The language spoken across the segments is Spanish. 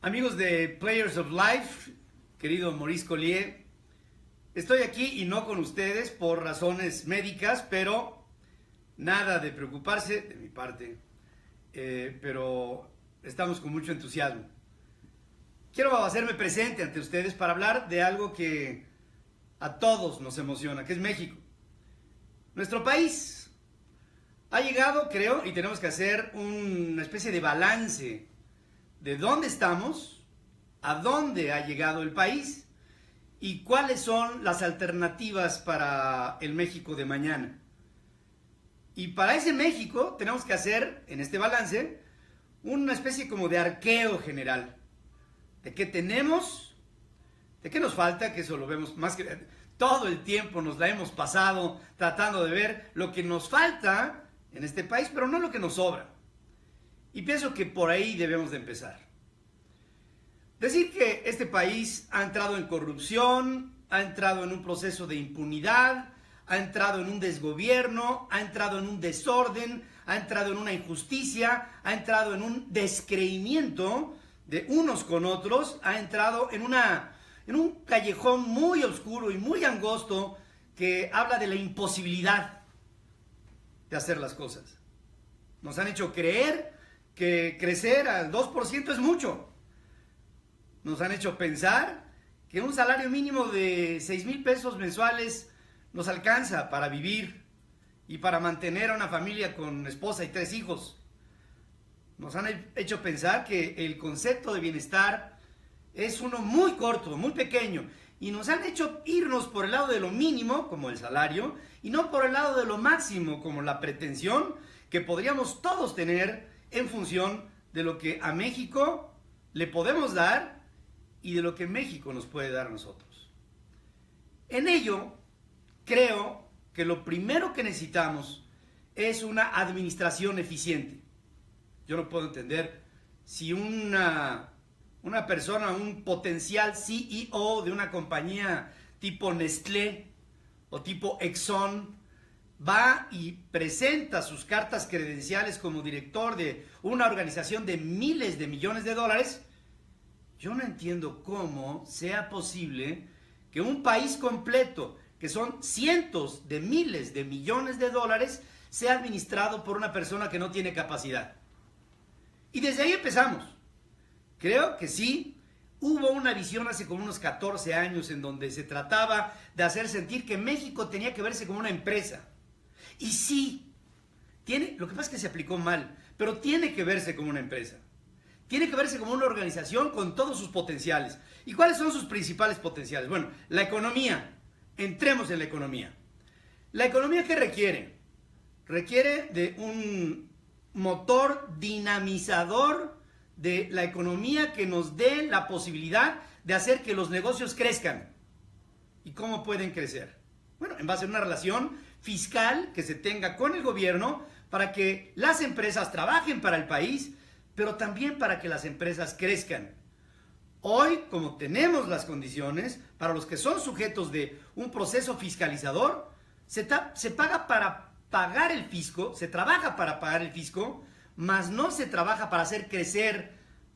Amigos de Players of Life, querido Maurice Collier, estoy aquí y no con ustedes por razones médicas, pero nada de preocuparse de mi parte, pero estamos con mucho entusiasmo. Quiero hacerme presente ante ustedes para hablar de algo que a todos nos emociona, que es México. Nuestro país ha llegado, creo, y tenemos que hacer una especie de balance de dónde estamos, a dónde ha llegado el país y cuáles son las alternativas para el México de mañana. Y para ese México tenemos que hacer, en este balance, una especie como de arqueo general. De qué tenemos, de qué nos falta, que eso lo vemos más que todo el tiempo nos la hemos pasado tratando de ver lo que nos falta en este país, pero no lo que nos sobra. Y pienso que por ahí debemos de empezar. Decir que este país ha entrado en corrupción, ha entrado en un proceso de impunidad, ha entrado en un desgobierno, ha entrado en un desorden, ha entrado en una injusticia, ha entrado en un descreimiento de unos con otros, ha entrado en un callejón muy oscuro y muy angosto que habla de la imposibilidad de hacer las cosas. Nos han hecho creer que crecer al 2% es mucho. Nos han hecho pensar que un salario mínimo de 6,000 pesos mensuales nos alcanza para vivir y para mantener a una familia con esposa y 3 hijos. Nos han hecho pensar que el concepto de bienestar es uno muy corto, muy pequeño, y nos han hecho irnos por el lado de lo mínimo, como el salario, y no por el lado de lo máximo, como la pretensión que podríamos todos tener en función de lo que a México le podemos dar y de lo que México nos puede dar a nosotros. En ello, creo que lo primero que necesitamos es una administración eficiente. Yo no puedo entender si una persona, un potencial CEO de una compañía tipo Nestlé o tipo Exxon va y presenta sus cartas credenciales como director de una organización de miles de millones de dólares. Yo no entiendo cómo sea posible que un país completo, que son cientos de miles de millones de dólares, sea administrado por una persona que no tiene capacidad. Y desde ahí empezamos. Creo que sí, hubo una visión hace como unos 14 años en donde se trataba de hacer sentir que México tenía que verse como una empresa. Y sí, lo que pasa es que se aplicó mal, pero tiene que verse como una empresa. Tiene que verse como una organización con todos sus potenciales. ¿Y cuáles son sus principales potenciales? Bueno, la economía. Entremos en la economía. ¿La economía qué requiere? Requiere de un motor dinamizador de la economía que nos dé la posibilidad de hacer que los negocios crezcan. ¿Y cómo pueden crecer? Bueno, en base a una relación fiscal que se tenga con el gobierno para que las empresas trabajen para el país, pero también para que las empresas crezcan. Hoy, como tenemos las condiciones, para los que son sujetos de un proceso fiscalizador, se paga para pagar el fisco, se trabaja para pagar el fisco, mas no se trabaja para hacer crecer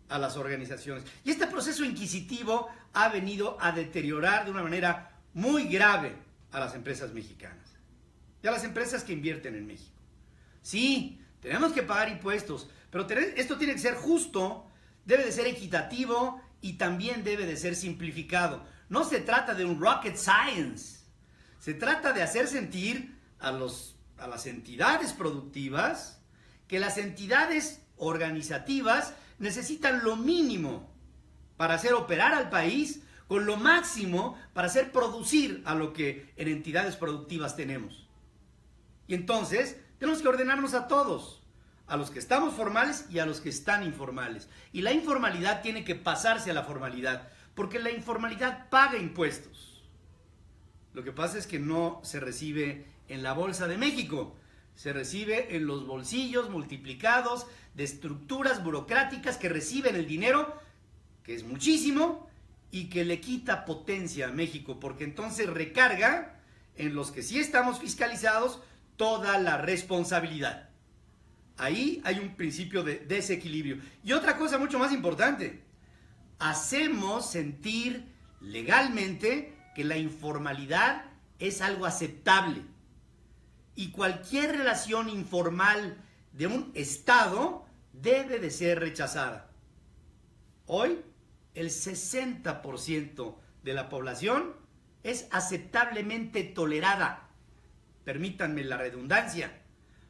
a las organizaciones. Y este proceso inquisitivo ha venido a deteriorar de una manera muy grave a las empresas mexicanas y a las empresas que invierten en México. Sí, tenemos que pagar impuestos, pero esto tiene que ser justo, debe de ser equitativo y también debe de ser simplificado. No se trata de un rocket science, se trata de hacer sentir a las entidades productivas que las entidades organizativas necesitan lo mínimo para hacer operar al país con lo máximo para hacer producir a lo que en entidades productivas tenemos. Y entonces tenemos que ordenarnos a todos, a los que estamos formales y a los que están informales. Y la informalidad tiene que pasarse a la formalidad, porque la informalidad paga impuestos. Lo que pasa es que no se recibe en la Bolsa de México, se recibe en los bolsillos multiplicados de estructuras burocráticas que reciben el dinero, que es muchísimo, y que le quita potencia a México, porque entonces recarga en los que sí estamos fiscalizados toda la responsabilidad. Ahí hay un principio de desequilibrio. Y otra cosa mucho más importante, hacemos sentir legalmente que la informalidad es algo aceptable. Y cualquier relación informal de un Estado debe de ser rechazada. Hoy, el 60% de la población es aceptablemente tolerada, permítanme la redundancia,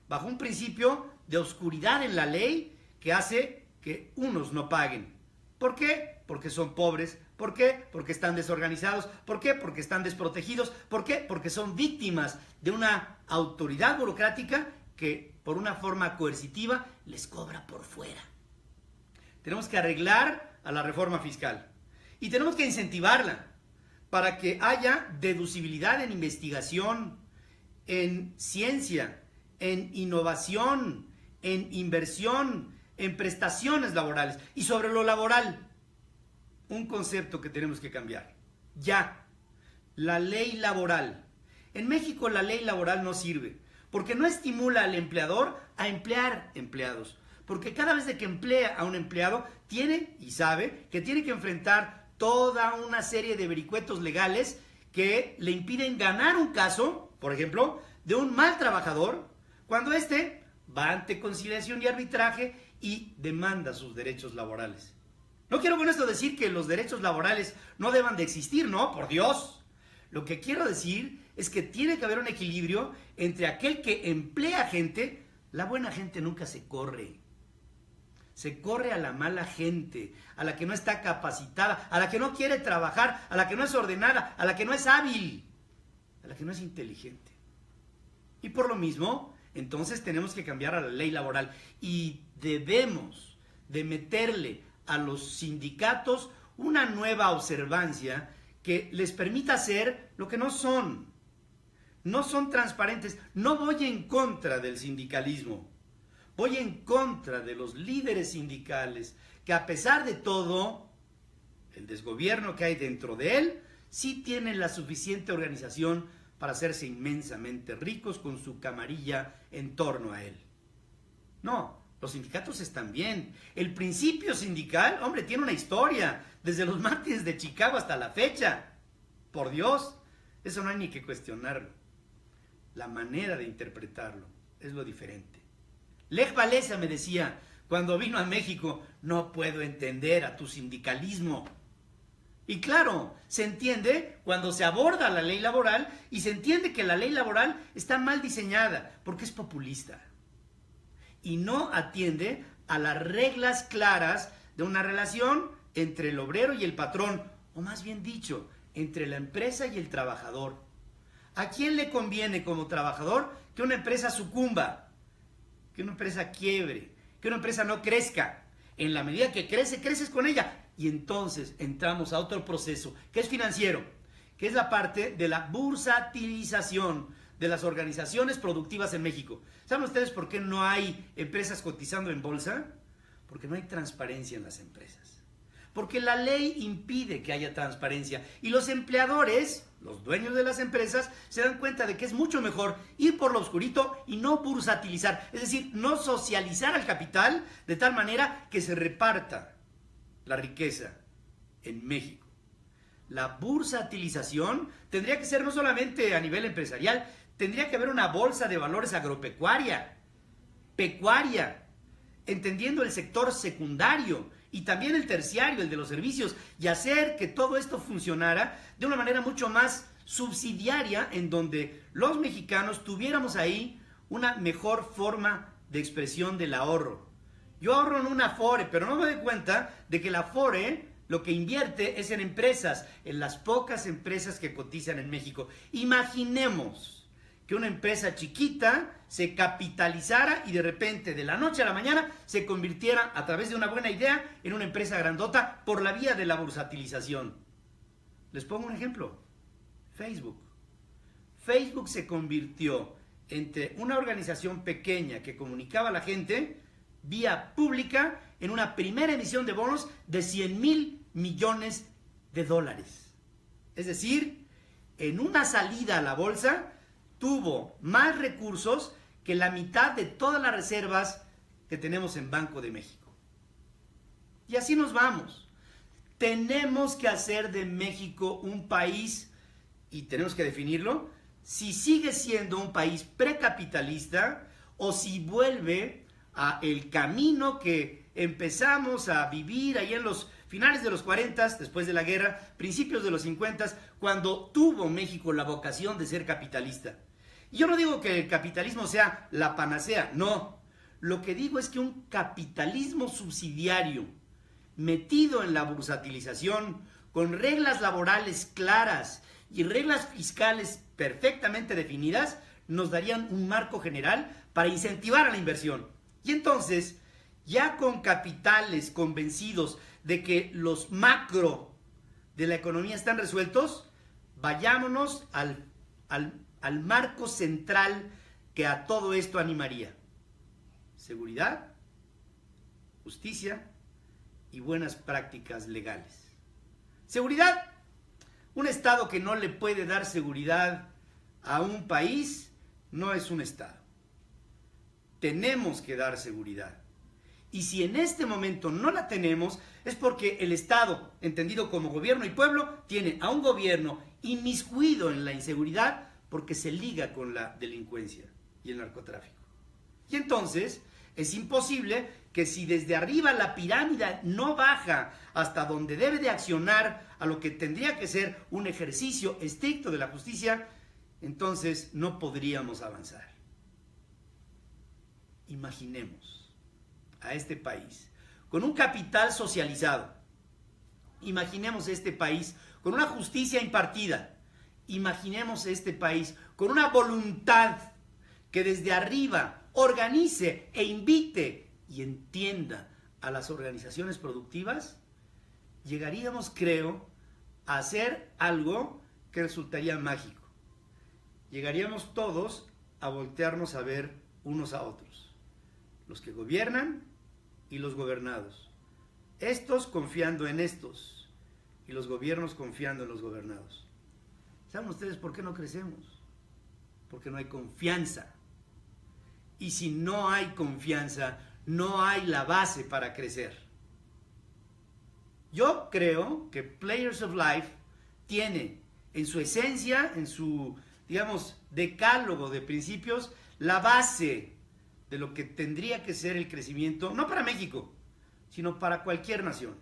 bajo un principio de oscuridad en la ley que hace que unos no paguen. ¿Por qué? Porque son pobres. ¿Por qué? Porque están desorganizados. ¿Por qué? Porque están desprotegidos. ¿Por qué? Porque son víctimas de una autoridad burocrática que por una forma coercitiva les cobra por fuera. Tenemos que arreglar a la reforma fiscal y tenemos que incentivarla para que haya deducibilidad en investigación, en ciencia, en innovación, en inversión, en prestaciones laborales. Y sobre lo laboral, un concepto que tenemos que cambiar. Ya, la ley laboral. En México la ley laboral no sirve, porque no estimula al empleador a emplear empleados. Porque cada vez que emplea a un empleado, tiene y sabe que tiene que enfrentar toda una serie de vericuetos legales que le impiden ganar un caso, por ejemplo, de un mal trabajador, cuando éste va ante conciliación y arbitraje y demanda sus derechos laborales. No quiero con esto decir que los derechos laborales no deban de existir, no, por Dios. Lo que quiero decir es que tiene que haber un equilibrio entre aquel que emplea gente. La buena gente nunca se corre. Se corre a la mala gente, a la que no está capacitada, a la que no quiere trabajar, a la que no es ordenada, a la que no es hábil, a la que no es inteligente. Y por lo mismo, entonces tenemos que cambiar a la ley laboral y debemos de meterle a los sindicatos una nueva observancia que les permita hacer lo que no son. No son transparentes. No voy en contra del sindicalismo. Voy en contra de los líderes sindicales que, a pesar de todo, el desgobierno que hay dentro de él, sí tienen la suficiente organización para hacerse inmensamente ricos con su camarilla en torno a él. No, los sindicatos están bien. El principio sindical, hombre, tiene una historia, desde los mártires de Chicago hasta la fecha. Por Dios, eso no hay ni que cuestionarlo. La manera de interpretarlo es lo diferente. Lech Walesa me decía, cuando vino a México, no puedo entender a tu sindicalismo. Y claro, se entiende cuando se aborda la ley laboral y se entiende que la ley laboral está mal diseñada porque es populista y no atiende a las reglas claras de una relación entre el obrero y el patrón, o más bien dicho, entre la empresa y el trabajador. ¿A quién le conviene como trabajador que una empresa sucumba? Que una empresa quiebre, que una empresa no crezca. En la medida que crece, creces con ella. Y entonces entramos a otro proceso, que es financiero, que es la parte de la bursatilización de las organizaciones productivas en México. ¿Saben ustedes por qué no hay empresas cotizando en bolsa? Porque no hay transparencia en las empresas. Porque la ley impide que haya transparencia. Y los empleadores, los dueños de las empresas, se dan cuenta de que es mucho mejor ir por lo oscurito y no bursatilizar. Es decir, no socializar al capital de tal manera que se reparta la riqueza en México. La bursatilización tendría que ser no solamente a nivel empresarial, tendría que haber una bolsa de valores agropecuaria, pecuaria, entendiendo el sector secundario y también el terciario, el de los servicios, y hacer que todo esto funcionara de una manera mucho más subsidiaria, en donde los mexicanos tuviéramos ahí una mejor forma de expresión del ahorro. Yo ahorro en una Afore, pero no me doy cuenta de que la Afore lo que invierte es en empresas, en las pocas empresas que cotizan en México. Imaginemos que una empresa chiquita se capitalizara y de repente, de la noche a la mañana, se convirtiera, a través de una buena idea, en una empresa grandota por la vía de la bursatilización. Les pongo un ejemplo. Facebook. Facebook se convirtió entre una organización pequeña que comunicaba a la gente vía pública en una primera emisión de bonos de 100,000 millones de dólares. Es decir, en una salida a la bolsa tuvo más recursos que la mitad de todas las reservas que tenemos en Banco de México. Y así nos vamos. Tenemos que hacer de México un país, y tenemos que definirlo, si sigue siendo un país precapitalista o si vuelve a el camino que empezamos a vivir ahí en los finales de los 40, después de la guerra, principios de los 50, cuando tuvo México la vocación de ser capitalista. Y yo no digo que el capitalismo sea la panacea, no. Lo que digo es que un capitalismo subsidiario, metido en la bursatilización, con reglas laborales claras y reglas fiscales perfectamente definidas, nos darían un marco general para incentivar a la inversión. Y entonces, ya con capitales convencidos de que los macro de la economía están resueltos, vayámonos al marco central que a todo esto animaría. Seguridad, justicia y buenas prácticas legales. Seguridad. Un Estado que no le puede dar seguridad a un país no es un Estado. Tenemos que dar seguridad. Y si en este momento no la tenemos, es porque el Estado, entendido como gobierno y pueblo, tiene a un gobierno inmiscuido en la inseguridad porque se liga con la delincuencia y el narcotráfico. Y entonces es imposible que si desde arriba la pirámide no baja hasta donde debe de accionar a lo que tendría que ser un ejercicio estricto de la justicia, entonces no podríamos avanzar. Imaginemos a este país con un capital socializado. Imaginemos este país con una justicia impartida. Imaginemos este país con una voluntad que desde arriba organice e invite y entienda a las organizaciones productivas. Llegaríamos, creo, a hacer algo que resultaría mágico. Llegaríamos todos a voltearnos a ver unos a otros. Los que gobiernan y los gobernados. Estos confiando en estos y los gobiernos confiando en los gobernados. ¿Saben ustedes por qué no crecemos? Porque no hay confianza. Y si no hay confianza, no hay la base para crecer. Yo creo que Players of Life tiene en su esencia, en su, digamos, decálogo de principios, la base de lo que tendría que ser el crecimiento, no para México, sino para cualquier nación.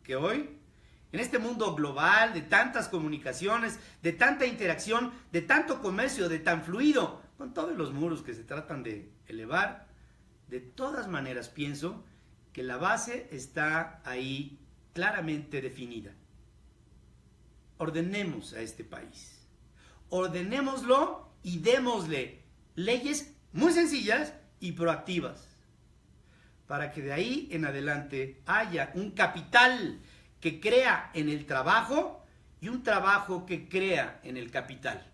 Que hoy, en este mundo global, de tantas comunicaciones, de tanta interacción, de tanto comercio, de tan fluido, con todos los muros que se tratan de elevar, de todas maneras pienso que la base está ahí claramente definida. Ordenemos a este país. Ordenémoslo y démosle leyes muy sencillas y proactivas, para que de ahí en adelante haya un capital que crea en el trabajo y un trabajo que crea en el capital.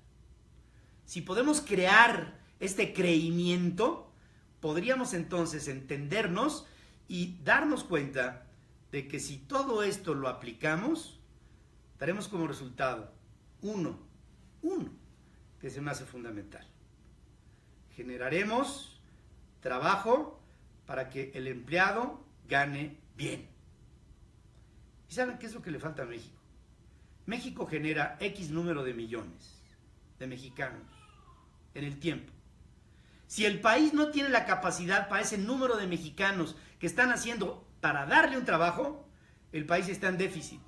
Si podemos crear este creimiento, podríamos entonces entendernos y darnos cuenta de que si todo esto lo aplicamos, daremos como resultado uno, que se me hace fundamental. Generaremos trabajo para que el empleado gane bien. ¿Y saben qué es lo que le falta a México? México genera X número de millones de mexicanos en el tiempo. Si el país no tiene la capacidad para ese número de mexicanos que están haciendo para darle un trabajo, el país está en déficit.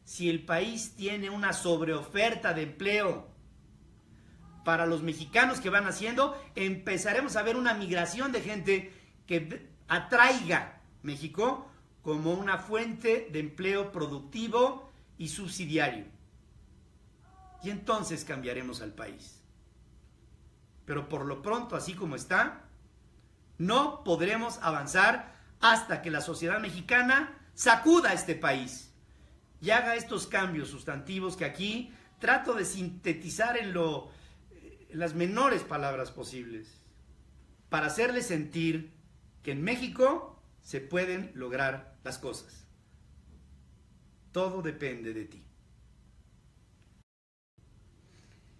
Si el país tiene una sobreoferta de empleo para los mexicanos que van haciendo, empezaremos a ver una migración de gente que atraiga México como una fuente de empleo productivo y subsidiario. Y entonces cambiaremos al país. Pero por lo pronto, así como está, no podremos avanzar hasta que la sociedad mexicana sacuda a este país y haga estos cambios sustantivos que aquí trato de sintetizar en las menores palabras posibles, para hacerles sentir que en México se pueden lograr las cosas. Todo depende de ti.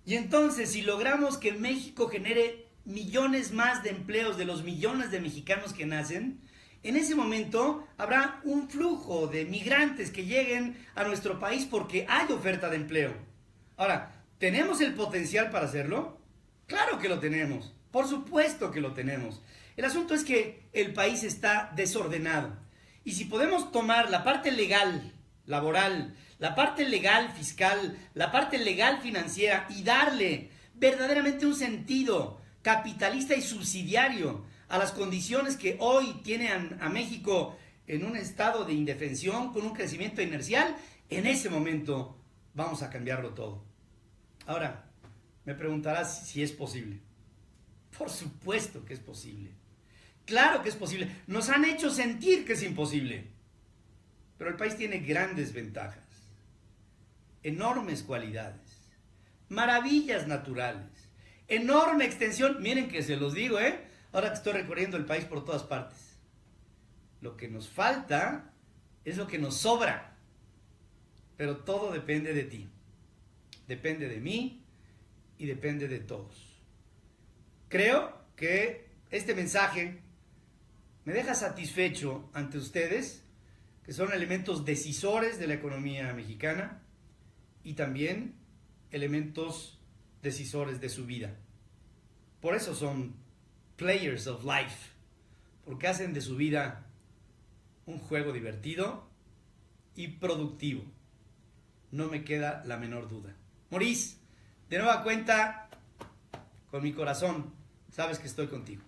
Y entonces, si logramos que México genere millones más de empleos de los millones de mexicanos que nacen, En ese momento habrá un flujo de migrantes que lleguen a nuestro país porque hay oferta de empleo. Ahora, ¿tenemos el potencial para hacerlo? Claro que lo tenemos, por supuesto que lo tenemos. El asunto es que el país está desordenado. Y si podemos tomar la parte legal, laboral, la parte legal fiscal, la parte legal financiera y darle verdaderamente un sentido capitalista y subsidiario a las condiciones que hoy tienen a México en un estado de indefensión, con un crecimiento inercial, en ese momento vamos a cambiarlo todo. Ahora, me preguntarás si es posible. Por supuesto que es posible. Claro que es posible. Nos han hecho sentir que es imposible. Pero el país tiene grandes ventajas, enormes cualidades, maravillas naturales, enorme extensión. Miren que se los digo, ahora que estoy recorriendo el país por todas partes. Lo que nos falta es lo que nos sobra. Pero todo depende de ti. Depende de mí y depende de todos. Creo que este mensaje me deja satisfecho ante ustedes, que son elementos decisores de la economía mexicana y también elementos decisores de su vida. Por eso son players of life, porque hacen de su vida un juego divertido y productivo. No me queda la menor duda. Maurice, de nueva cuenta, con mi corazón, sabes que estoy contigo.